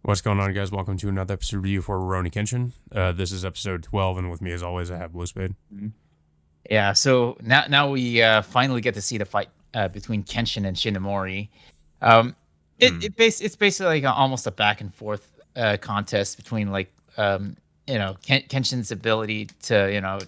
What's going on, guys? Welcome to another episode review for Rurouni Kenshin. This is episode 12, and with me, as always, I have Blue Spade. Mhm. Yeah, so now we finally get to see the fight between Kenshin and Shinomori. Um, Hmm. it's basically like almost a back and forth contest between Kenshin's ability to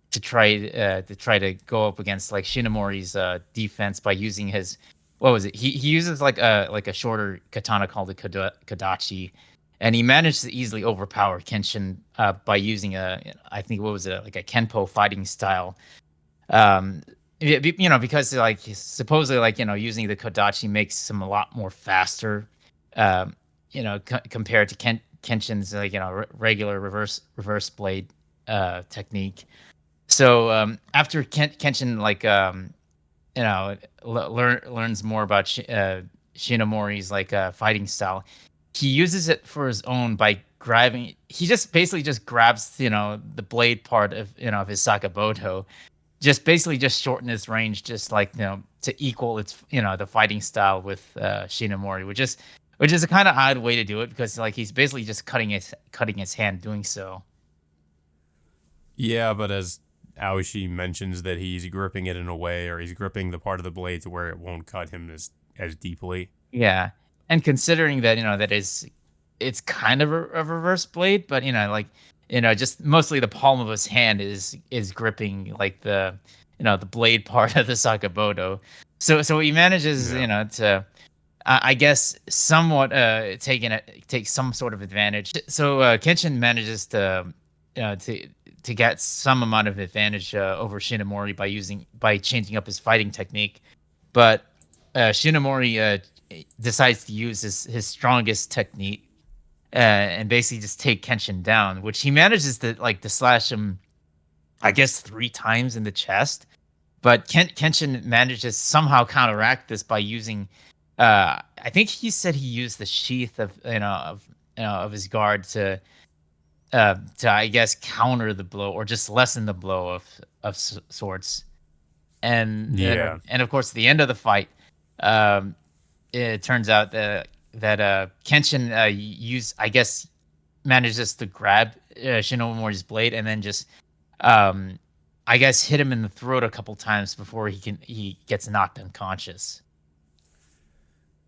to try to go up against like Shinomori's defense by using his what was it? He uses like a shorter katana called the Kadachi, and he managed to easily overpower Kenshin by using I think what was it, like a Kenpo fighting style. um because like supposedly using the Kodachi makes him a lot more faster, compared to Kenshin's regular reverse blade technique. So after Kenshin learns more about Shinomori's fighting style, he uses it for his own by grabbing. He just basically just grabs the blade part of of his Sakamoto, just basically just shorten his range, just to equal its the fighting style with Shinomori, which is a kind of odd way to do it because like he's basically just cutting his hand doing so. Yeah, but as Aoshi mentions that he's gripping it in a way, or he's gripping the part of the blade to where it won't cut him as deeply. Yeah, and considering that it's kind of a reverse blade, but just mostly the palm of his hand is gripping like the blade part of the Sakamoto. So he manages Yeah. to I guess somewhat take some sort of advantage. So Kenshin manages to uh, to to get some amount of advantage over Shinomori by changing up his fighting technique, but Shinomori decides to use his strongest technique and basically just take Kenshin down, which he manages to slash him, I guess, 3 times in the chest. But Kenshin manages somehow counteract this by using, I think he said he used the sheath of his guard to I guess counter the blow or just lessen the blow of sorts. Yeah. And of course, at the end of the fight, um, it turns out that Kenshin I guess manages to grab Shinomori's blade and then just um, I guess hit him in the throat a couple times before he gets knocked unconscious.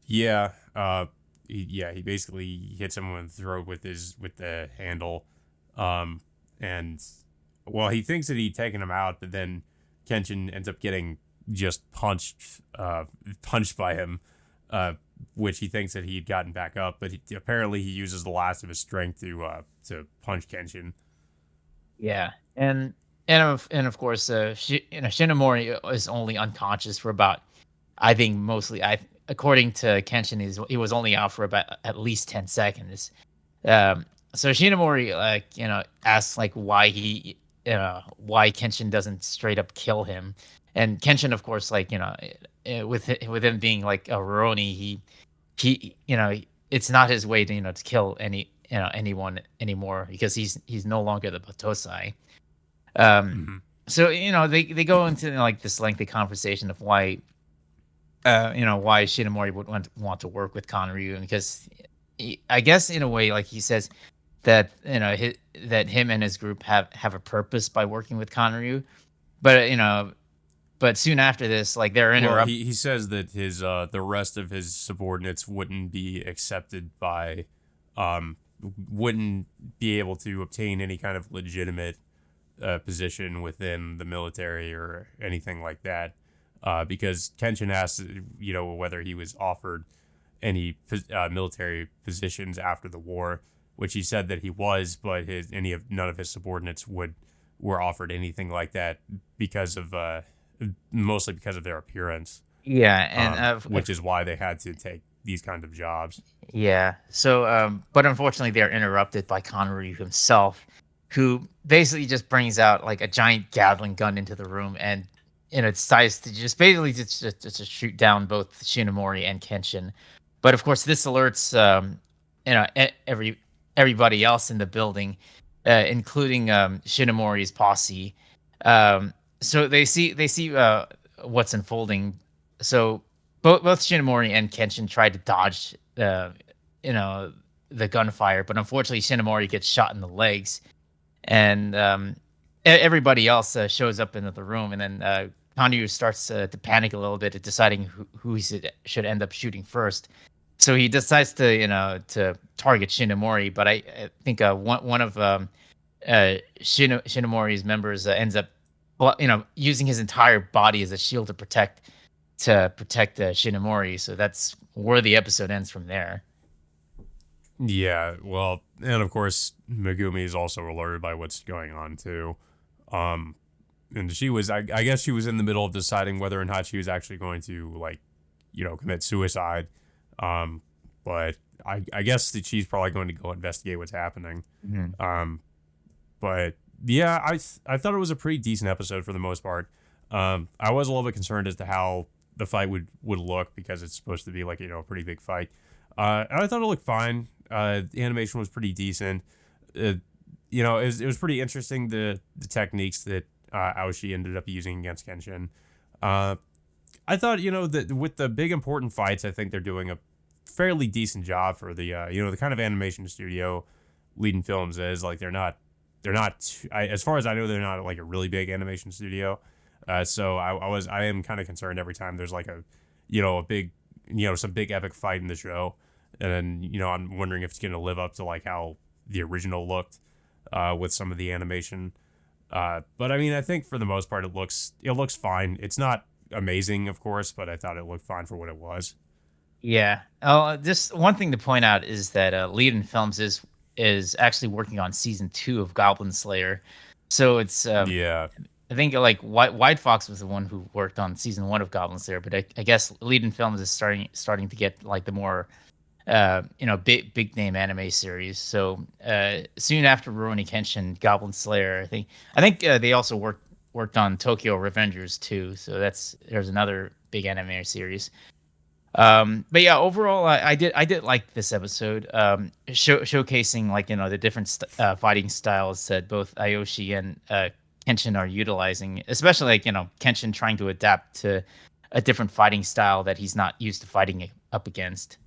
Yeah. He basically hits him in the throat with the handle. Um, and well, he thinks that he'd taken him out, but then Kenshin ends up getting just punched by him, uh, which he thinks that he'd gotten back up, but apparently he uses the last of his strength to punch Kenshin. Yeah, and of course, Shinomori is only unconscious for about, I think mostly I according to Kenshin, he was only out for about at least 10 seconds. So Shinomori asks like why Kenshin doesn't straight up kill him, and Kenshin of course with him being like a Rurouni, he it's not his way to to kill anyone anymore because he's no longer the Batosai. Um, Mm-hmm. so they go into like this lengthy conversation of why Shinomori would want to work with Conryu, because I guess in a way like he says that that him and his group have a purpose by working with Conryu, but but soon after this like they're Well, interrupted. he says that his the rest of his subordinates wouldn't be accepted by, um, wouldn't be able to obtain any kind of legitimate position within the military or anything like that, because Kenshin asked, whether he was offered any military positions after the war, which he said that he was, but none of his subordinates were offered anything like that because of mostly because of their appearance, Yeah, and which is why they had to take these kind of jobs. yeah. So, but unfortunately, they're interrupted by Connery himself, who basically just brings out like a giant Gatling gun into the room and decides to just basically just shoot down both Shinomori and Kenshin. But of course, this alerts everybody else in the building, including Shinomori's posse. So they see what's unfolding. So both Shinomori and Kenshin try to dodge, you know, the gunfire, but unfortunately Shinomori gets shot in the legs, and everybody else shows up into the room, and then Kanyu starts to panic a little bit at deciding who he should end up shooting first. So he decides to to target Shinomori, but I think one of Shinomori's members ends up using his entire body as a shield to protect Shinomori. So that's where the episode ends from there. Yeah, well, and of course, Megumi is also alerted by what's going on too. Um, and she was, I guess, she was in the middle of deciding whether or not she was actually going to like, commit suicide. Um, but I guess that she's probably going to go investigate what's happening. Mhm. But yeah, I thought it was a pretty decent episode for the most part. I was a little bit concerned as to how the fight would look because it's supposed to be like a pretty big fight. And I thought it looked fine. The animation was pretty decent. It was pretty interesting the techniques that Aoshi ended up using against Kenshin. I thought that with the big important fights, I think they're doing a fairly decent job for the kind of animation studio Leading Films is. Like as far as I know, they're not like a really big animation studio. So I am kind of concerned every time there's like a big some big epic fight in the show, and then I'm wondering if it's going to live up to like how the original looked with some of the animation. But I mean, I think for the most part it looks fine. It's not amazing, of course, but I thought it looked fine for what it was. Yeah. Oh, just one thing to point out is that Leadin Films is actually working on season 2 of Goblin Slayer. So it's Yeah, I think like White Fox was the one who worked on season 1 of Goblin Slayer, but I guess Leadin Films is starting to get like the more big name anime series. So soon after Rurouni Kenshin, Goblin Slayer, I think they also worked on Tokyo Revengers too. So there's another big anime series. But yeah, overall, I did like this episode, showcasing like the different fighting styles that both Ayoshi and Kenshin are utilizing, especially like Kenshin trying to adapt to a different fighting style that he's not used to fighting up against.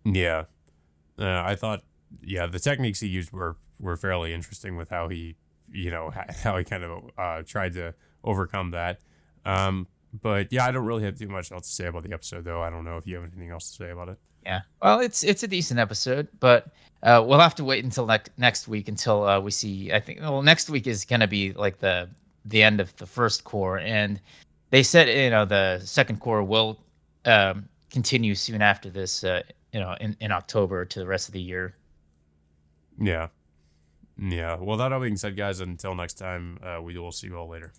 yeah. I thought, yeah, the techniques he used were fairly interesting with how he, how he kind of tried to overcome that. But yeah, I don't really have too much else to say about the episode, though. I don't know if you have anything else to say about it. Yeah. Well, it's a decent episode, but we'll have to wait until next week until we see. I think next week is gonna be like the end of the first core, and they said the second core will continue soon after this. In October to the rest of the year. Yeah. Yeah. Well, that all being said, guys, until next time, we will see you all later.